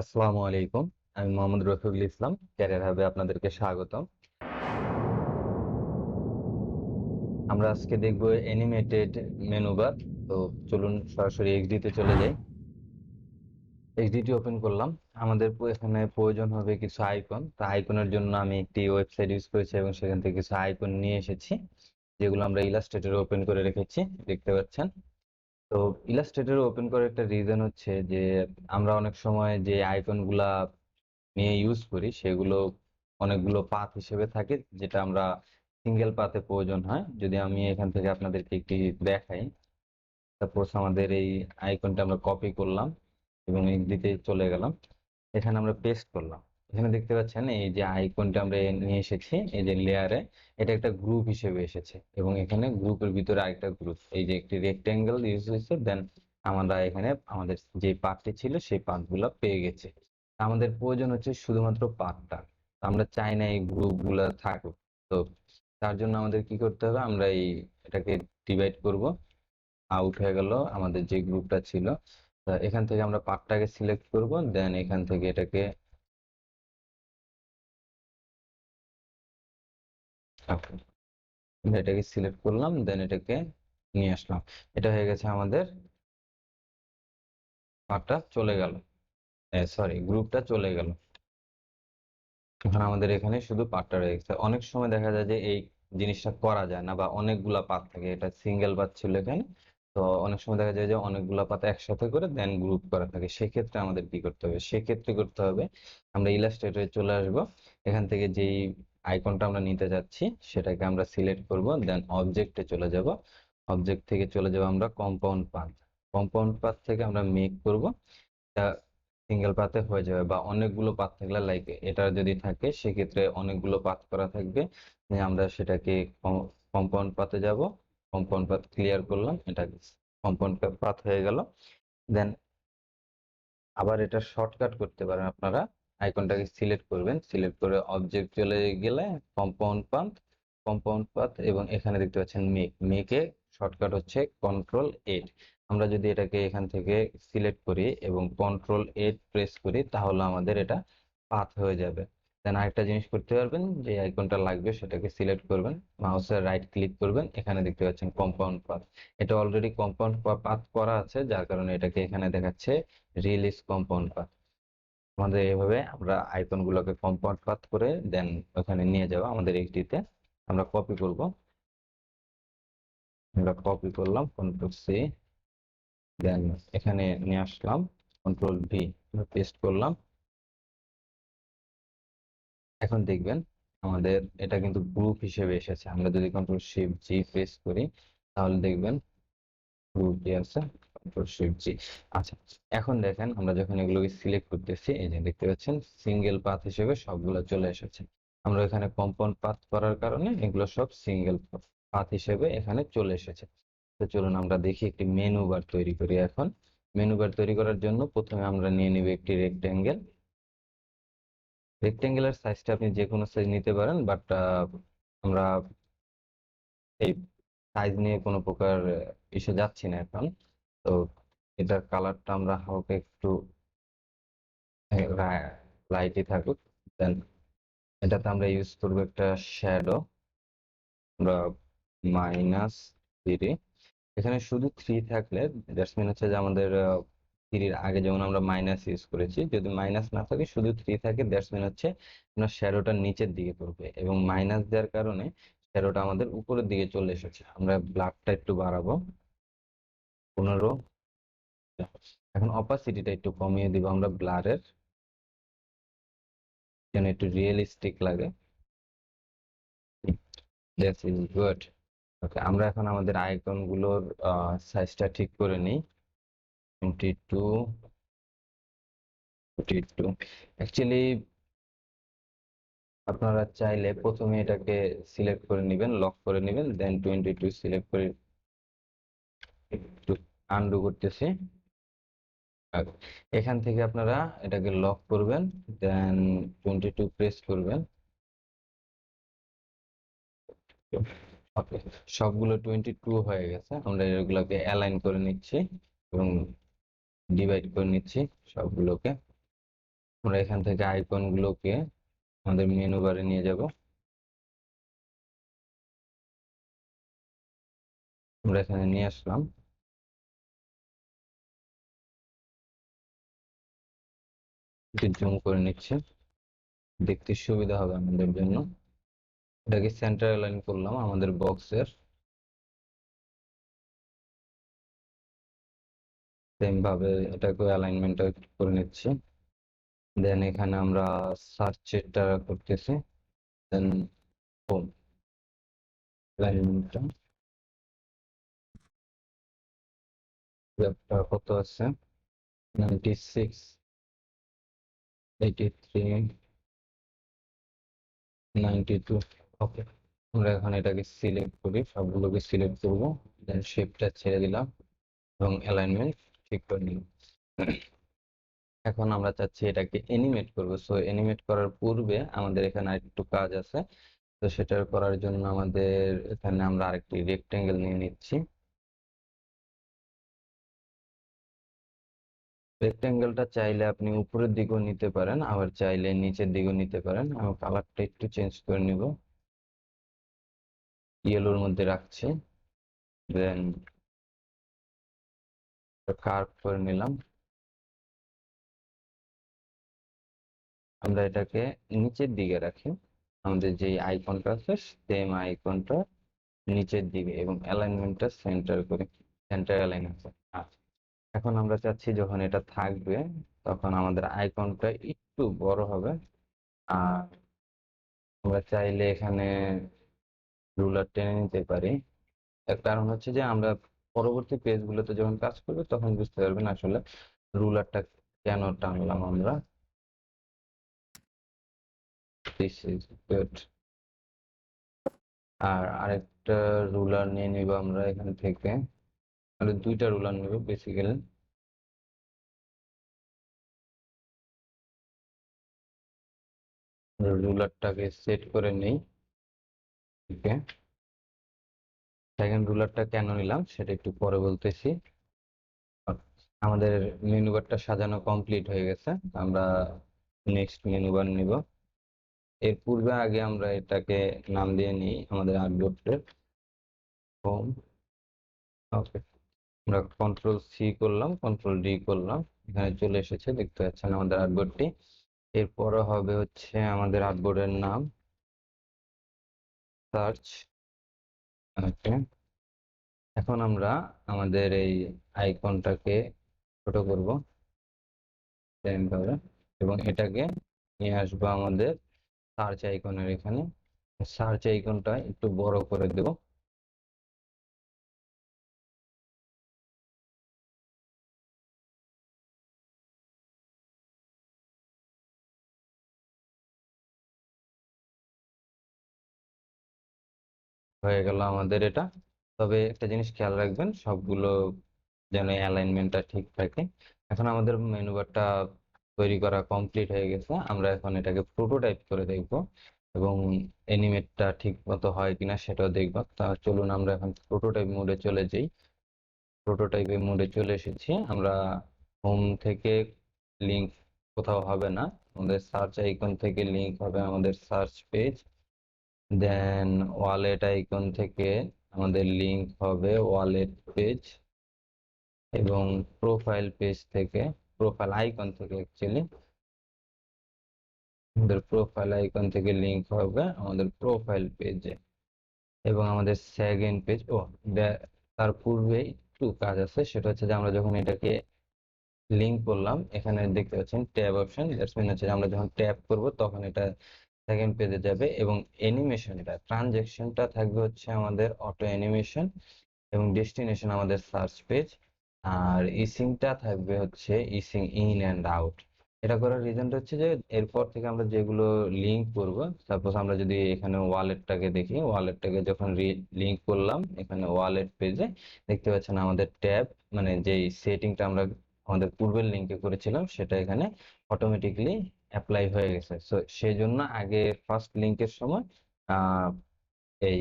আসসালামু আলাইকুম। আমি মোহাম্মদ রফিকুল ইসলাম, ক্যারিয়ার হাবে আপনাদেরকে স্বাগতম। আমরা আজকে দেখব অ্যানিমেটেড মেনুবার। তো চলুন সরাসরি এইচডিতে চলে যাই। এইচডিটি ওপেন করলাম। আমাদের এখানে প্রয়োজন হবে কিছু আইকন। তা আইকনের জন্য আমি একটি ওয়েবসাইট ইউজ করেছি এবং সেখান থেকে কিছু আইকন নিয়ে এসেছি, যেগুলো আমরা ইলাস্ট্রেটরে ওপেন করে রেখেছি, দেখতে পাচ্ছেন। তো ইলাস্ট্রেটরে ওপেন করার একটা রিজন হচ্ছে যে আমরা অনেক সময় যে আইকনগুলা নিয়ে ইউজ করি সেগুলো অনেকগুলো পাথ হিসেবে থাকে, যেটা আমরা সিঙ্গেল পাথে প্রয়োজন হয়। যদি আমি এখান থেকে আপনাদেরকে একটি দেখাই, সাপোজ আমাদের এই আইকনটা আমরা কপি করলাম এবং দিতে চলে গেলাম, এখানে আমরা পেস্ট করলাম। এখানে দেখতে পাচ্ছেন এই যে আইকনটা আমরা নিয়ে এসেছি এই যে লেয়ারে, এটা একটা গ্রুপ হিসেবে এসেছে এবং এখানে গ্রুপের ভিতরে আরেকটা গ্রুপ, এই যে একটি রেক্টেঙ্গেল ইউজ হয়েছে। দেন আমরা এখানে আমাদের যে পার্টটি ছিল সেই পার্টগুলো পেয়ে গেছে। আমাদের প্রয়োজন হচ্ছে শুধুমাত্র পার্টটা, আমরা চাই না এই গ্রুপগুলো থাকুক। তো তার জন্য আমাদের কি করতে হবে, আমরা এটাকে ডিভাইড করব। আউট হয়ে গেল আমাদের যে গ্রুপটা ছিল। এখান থেকে আমরা পার্টটাকে সিলেক্ট করব, দেন এখান থেকে এটাকে সিলেক্ট করলাম, দেন এটাকে নিয়ে আসলাম। এটা হয়ে গেছে আমাদের পার্টটা চলে গেল, সরি গ্রুপটা চলে গেল। এখন আমাদের এখানে শুধু পার্টটা রয়ে গেছে। অনেক সময় দেখা যায় যে এই জিনিসটা করা যায় না বা অনেকগুলা পাত থাকে, এটা সিঙ্গেল পাত ছিল এখানে। তো অনেক সময় দেখা যায় যে অনেকগুলা পাত একসাথে করে দেন গ্রুপ করা থাকে, সেক্ষেত্রে আমাদের কি করতে হবে, সেক্ষেত্রে করতে হবে আমরা ইলাস্ট্রেটরে চলে আসব। এখান থেকে যেই আইকনটা আমরা নিতে যাচ্ছি সেটাকে আমরা সিলেক্ট করব, দেন অবজেক্টে চলে যাব। অবজেক্ট থেকে চলে যাব আমরা কম্পাউন্ড পাথ। কম্পাউন্ড পাথ থেকে আমরা মেক করব, সিঙ্গেল পাথে হয়ে যাবে। বা অনেকগুলো পাথ থাকলে, লাইক এটা যদি থাকে সেক্ষেত্রে অনেকগুলো পাথ করা থাকবে। আমরা সেটাকে কম্পাউন্ড পাথে যাব, কম্পাউন্ড পাথ ক্লিয়ার করলাম, এটা কম্পাউন্ড পাথ হয়ে গেল। দেন আবার এটা শর্টকাট করতে পারেন আপনারা, আইকনটাকে সিলেক্ট করবেন, সিলেক্ট করে অবজেক্ট চলে গেলে কম্পাউন্ড পাথ, কম্পাউন্ড পাথ এবং এখানে দেখতে পাচ্ছেন মেক, মেকে শর্টকাট হচ্ছে কন্ট্রোল 8। আমরা যদি এটাকে এখান থেকে সিলেক্ট করি এবং কন্ট্রোল 8 প্রেস করি, তাহলে আমাদের এটা পাথ হয়ে যাবে। দেন আরেকটা জিনিস করতে পারবেন, যে আইকনটা লাগবে সেটাকে সিলেক্ট করবেন, মাউসের রাইট ক্লিক করবেন, এখানে দেখতে পাচ্ছেন কম্পাউন্ড পাথ। এটা অলরেডি কম্পাউন্ড পাথ করা আছে, যার কারণে এটাকে এখানে দেখাচ্ছে রিলিজ কম্পাউন্ড পাথ। আমাদের এইভাবে আমরা আইকন গুলোকে কম্পাউন্ড পাথ করে দেন ওখানে নিয়ে যাবো আমাদের এইচডিতে। আমরা কপি করব, আমরা কপি করলাম কন্ট্রোল C, দেন এখানে নিয়ে আসলাম কন্ট্রোল V, পেস্ট করলাম। এখন দেখবেন আমাদের এটা কিন্তু গ্রুপ হিসেবে এসেছে। আমরা যদি কন্ট্রোল-Shift-G প্রেস করি, তাহলে দেখবেন গ্রুপ কি আছে, কন্ট্রোল-Shift-G। আচ্ছা, এখন দেখেন আমরা যখন এগুলোকে সিলেক্ট করতেছি, এই যে দেখতে পাচ্ছেন সিঙ্গেল পাথ হিসেবে সবগুলো চলে এসেছে। আমরা এখানে কম্পাউন্ড পাথ করার কারণে এগুলো সব সিঙ্গেল পাথ হিসেবে এখানে চলে এসেছে। তো চলুন আমরা দেখি একটি মেনু বার তৈরি করি। এখন মেনু বার তৈরি করার জন্য প্রথমে আমরা নিয়ে নিব একটি রেক্টেঙ্গেল। রেক্টেঙ্গেলের সাইজটা আপনি যে কোনো সাইজ নিতে পারেন, বাট আমরা এই সাইজ নিয়ে কোনো প্রকার ইসে যাচ্ছি না এখন। তো এটার কালারটা আমরা হালকা একটু লাইটই থাকুক। দেন এটাতে আমরা ইউজ করবো একটা শ্যাডো, আমরা -3। এখানে শুধু 3 থাকলে দ্যাটস মিন হচ্ছে যে আমাদের 3 এর আগে যেমন আমরা মাইনাস ইউজ করেছি, যদি মাইনাস না থাকে শুধু 3 থাকে, দ্যাটস মিন হচ্ছে আপনার শ্যাডোটা নিচের দিকে করবে এবং মাইনাস দেওয়ার কারণে শ্যাডোটা আমাদের উপরের দিকে চলে এসেছে। আমরা ব্লাডটা একটু বাড়াবো 15। এখন অপাসিটিটা একটু কমিয়ে দিব আমরা ব্লারের, যেন একটু রিয়েলিস্টিক লাগে। That's is good. ওকে, আমরা এখন আমাদের আইকন গুলোর সাইজটা ঠিক করে নিই। 22, 42। অ্যাকচুয়ালি আপনারা চাইলে প্রথমে এটাকে সিলেক্ট করে নেবেন, লক করে নেবেন, দেন 22 সিলেক্ট করে একটু আনডু করতেছি। আর এখান থেকে আপনারা এটাকে লক করবেন, দেন 22 প্রেস করবেন। ওকে, সবগুলো 22 হয়ে গেছে। আমরা এগুলোকে অ্যালাইন করে নিচ্ছি এবং ডিভাইড করে নিচ্ছি সবগুলোকে। আমরা এখান থেকে আইকন গুলোকে আমাদের মেনু বারে নিয়ে যাব। আমরা এখানে নিয়ে আসলাম, জুম করে নিচ্ছি, দেখতে সুবিধা হবে আমাদের জন্য। এটাকে সেন্টার অ্যালাইন করলাম আমাদের বক্সের, সেম ভাবে এটাকে অ্যালাইনমেন্ট করে নিচ্ছি। দেন এখানে আমরা সার্চেরটা করতেছি, দেন হোম অ্যালাইনমেন্টটা কত আছে, 96, 83, 92। ওকে, আমরা এখন এটাকে সিলেক্ট করি, সবগুলোকে সিলেক্ট করব, দেন শেপটা ছেড়ে দিলাম এবং অ্যালাইনমেন্ট ঠিক করে নিলাম। এখন আমরা চাচ্ছি এটাকে অ্যানিমেট করব। সো অ্যানিমেট করার পূর্বে আমাদের এখানে আরেকটু কাজ আছে। তো সেটা করার জন্য আমাদের এখানে আমরা আরেকটি রেক্টেঙ্গেল নিয়ে নিচ্ছি। রেক্টেঙ্গেলটা চাইলে আপনি উপরের দিকেও নিতে পারেন, আবার চাইলে নিচের দিকেও নিতে পারেন। আমি কালারটা একটু চেঞ্জ করে নিব, ইয়েলোর মধ্যে রাখছি, দেন কার্ভ করে নিলাম। আমরা এটাকে নিচের দিকে রাখি, আমাদের যে আইকনটা আছে সেম আইকনটা নিচের দিকে, এবং অ্যালাইনমেন্টটা সেন্টার করি, সেন্টার অ্যালাইন আছে। আচ্ছা, এখন আমরা চাচ্ছি যখন এটা থাকবে তখন আমাদের আইকনটা একটু বড় হবে। আর আমরা চাইলে এখানে রুলার টেনে নিতে পারি। এর কারণ হচ্ছে যে আমরা পরবর্তী পেজগুলোতে যখন কাজ করবো তখন বুঝতে পারবেন আসলে রুলারটা কেন টানলাম আমরা। This is good. আর আরেকটা রুলার নিয়ে নিব আমরা এখান থেকে, মানে দুইটা রুলার নেব বেসিক্যালি। রুলারটাকে সেট করে নেই। ওকে, সেকেন্ড রুলারটা কেন নিলাম সেটা একটু পরে বলতেছি। আমাদের মেনু বারটা সাজানো কমপ্লিট হয়ে গেছে, আমরা নেক্সট মেনু বার নিব। এর পূর্বে আগে আমরা এটাকে নাম দিয়ে নিই আমাদের আর্টবোর্ডের হোম। ওকে, আমরা কন্ট্রোল সি করলাম, কন্ট্রোল ডি করলাম, এখানে চলে এসেছে, দেখতে পাচ্ছেন আমাদের আর্টবোর্ডটি। এরপরে হবে হচ্ছে আমাদের আর্টবোর্ডের নাম সার্চ। ওকে, এখন আমরা আমাদের এই আইকনটাকে ছোট করব সেম ভাবে, এবং এটাকে নিয়ে আসবো আমাদের সার্চ আইকনের এখানে। সার্চ আইকনটা একটু বড় করে দেব। হয়ে গেল আমাদের এটা। তবে একটা জিনিস খেয়াল রাখবেন, সবগুলো যেন অ্যালাইনমেন্টটা ঠিক থাকে। এখন আমাদের মেনু বারটা তৈরি করা কমপ্লিট হয়ে গেছে, আমরা এখন এটাকে প্রোটোটাইপ করে দেখব এবং অ্যানিমেটটা ঠিক মতো হয় কিনা সেটাও দেখব। তা চলুন আমরা এখন প্রোটোটাইপ মোডে চলে যাই। প্রোটোটাইপের মোডে চলে এসেছি আমরা। হোম থেকে লিংক কোথাও হবে না, আমাদের সার্চ আইকন থেকে লিংক হবে আমাদের সার্চ পেজ। দেন ওয়ালেট আইকন থেকে আমাদের লিংক হবে ওয়ালেট পেজ, এবং প্রোফাইল পেজ থেকে, প্রোফাইল আইকন থেকে অ্যাকচুয়ালি আমাদের প্রোফাইল আইকন থেকে লিংক হবে আমাদের প্রোফাইল পেজে, এবং আমাদের সেকেন্ড পেজ। ও, তার পূর্বে একটু কাজ আছে, সেটা হচ্ছে যে আমরা যখন এটাকে লিংক করলাম এখানে দেখতে পাচ্ছেন ট্যাব অপশন, দ্যাটস মিন হচ্ছে আমরা যখন ট্যাপ করব তখন এটা সেকেন্ড পেজে যাবে, এবং অ্যানিমেশনটা ট্রানজ্যাকশনটা থাকবে হচ্ছে আমাদের অটো অ্যানিমেশন, এবং ডেস্টিনেশন আমাদের সার্চ পেজ। আর ইসিংটা থাকবে হচ্ছে ইসিং ইন অ্যান্ড আউট। এটা করার রিজনটা হচ্ছে যে এরপর থেকে আমরা যেগুলো লিংক করব, সাপোজ আমরা যদি এখানে ওয়ালেটটাকে দেখি, ওয়ালেটটাকে যখন লিংক করলাম এখানে ওয়ালেট পেজে, দেখতে পাচ্ছেন আমাদের ট্যাব, মানে যেই সেটিংটা আমরা আমাদের পূর্বের লিংকে করেছিলাম সেটা এখানে অটোমেটিকলি অ্যাপ্লাই হয়ে গেছে। সো সেই জন্য আগে ফার্স্ট লিংকের সময় এই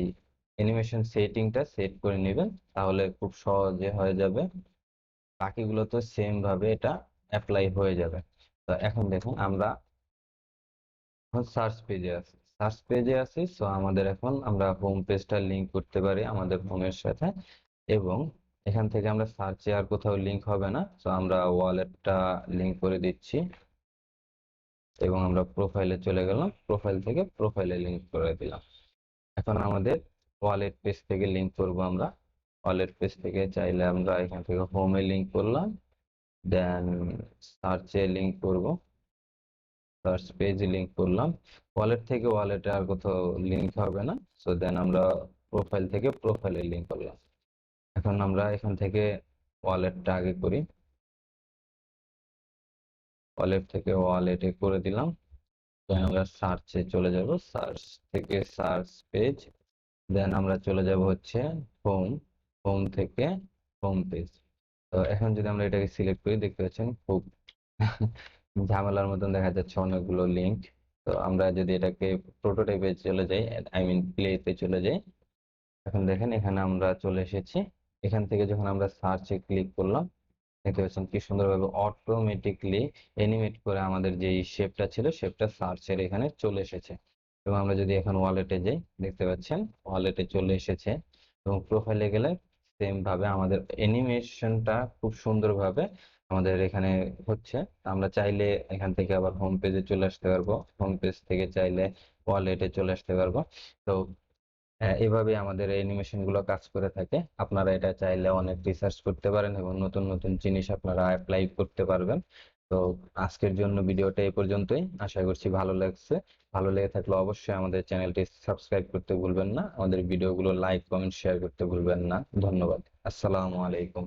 অ্যানিমেশন সেটিংটা সেট করে নেবেন, তাহলে খুব সহজে হয়ে যাবে, বাকিগুলো তো সেম ভাবে এটা অ্যাপ্লাই হয়ে যাবে। তো এখন দেখুন আমরা সার্চ পেজে আছি। সো আমাদের এখন আমরা হোম পেজটা লিংক করতে পারি আমাদের হোমের সাথে, এবং এখান থেকে আমরা সার্চে আর কোথাও লিংক হবে না। সো আমরা ওয়ালেটটা লিংক করে দিচ্ছি এবং আমরা প্রোফাইলে চলে গেলাম, প্রোফাইল থেকে প্রোফাইলে লিংক করে দিলাম। এখন আমাদের ওয়ালেট পেজ থেকে লিংক করব আমরা। ওয়ালেট পেজ থেকে চাইলে আমরা এখান থেকে হোমে লিংক করলাম, দেন সার্চে লিংক করব, সার্চ পেজে লিংক করলাম। ওয়ালেট থেকে ওয়ালেটে আর কোথাও লিংক হবে না। সো দেন আমরা প্রোফাইল থেকে প্রোফাইলে লিংক করলাম। এখন আমরা এখান থেকে ওয়ালেটটা আগে করি, ওয়ালেট থেকে ওয়ালেটে করে দিলাম। দেন আমরা সার্চে চলে যাব, সার্চ থেকে সার্চ পেজ, দেন আমরা চলে যাব হচ্ছে হোম, হোম থেকে হোম পেজ। তো এখন যদি আমরা এটাকে সিলেক্ট করি, দেখতে পাচ্ছেন খুব ঝামেলার মতন দেখা যাচ্ছে অনেকগুলো লিংক। তো আমরা যদি এটাকে প্রোটোটাইপে চলে যাই, আই মিন প্লেতে চলে যাই, এখন দেখেন এখানে আমরা চলে এসেছি। এখান থেকে যখন আমরা সার্চে ক্লিক করলাম, দেখতে পাচ্ছেন কি সুন্দরভাবে অটোমেটিকলি এনিমেট করে আমাদের যে শেপটা ছিল শেপটা সার্চের এখানে চলে এসেছে। এবং আমরা যদি এখন ওয়ালেটে যাই, দেখতে পাচ্ছেন ওয়ালেটে চলে এসেছে, এবং প্রোফাইলে গেলে সেম ভাবে আমাদের অ্যানিমেশনটা খুব সুন্দরভাবে আমাদের এখানে হচ্ছে। আমরা চাইলে এখান থেকে আবার হোম পেজে চলে আসতে পারবো, হোম পেজ থেকে চাইলে ওয়ালেটে চলে আসতে পারবো। তো এভাবে আমাদের অ্যানিমেশন গুলো কাজ করে থাকে। আপনারা এটা চাইলে অনেক রিসার্চ করতে পারেন এবং নতুন নতুন জিনিস আপনারা অ্যাপ্লাই করতে পারবেন। তো আজকের জন্য ভিডিওটা এই পর্যন্তই, আশা করছি ভালো লাগছে। ভালো লেগে থাকলে অবশ্যই আমাদের চ্যানেলটি সাবস্ক্রাইব করতে ভুলবেন না, আমাদের ভিডিওগুলো লাইক কমেন্ট শেয়ার করতে ভুলবেন না। ধন্যবাদ। আসসালামু আলাইকুম।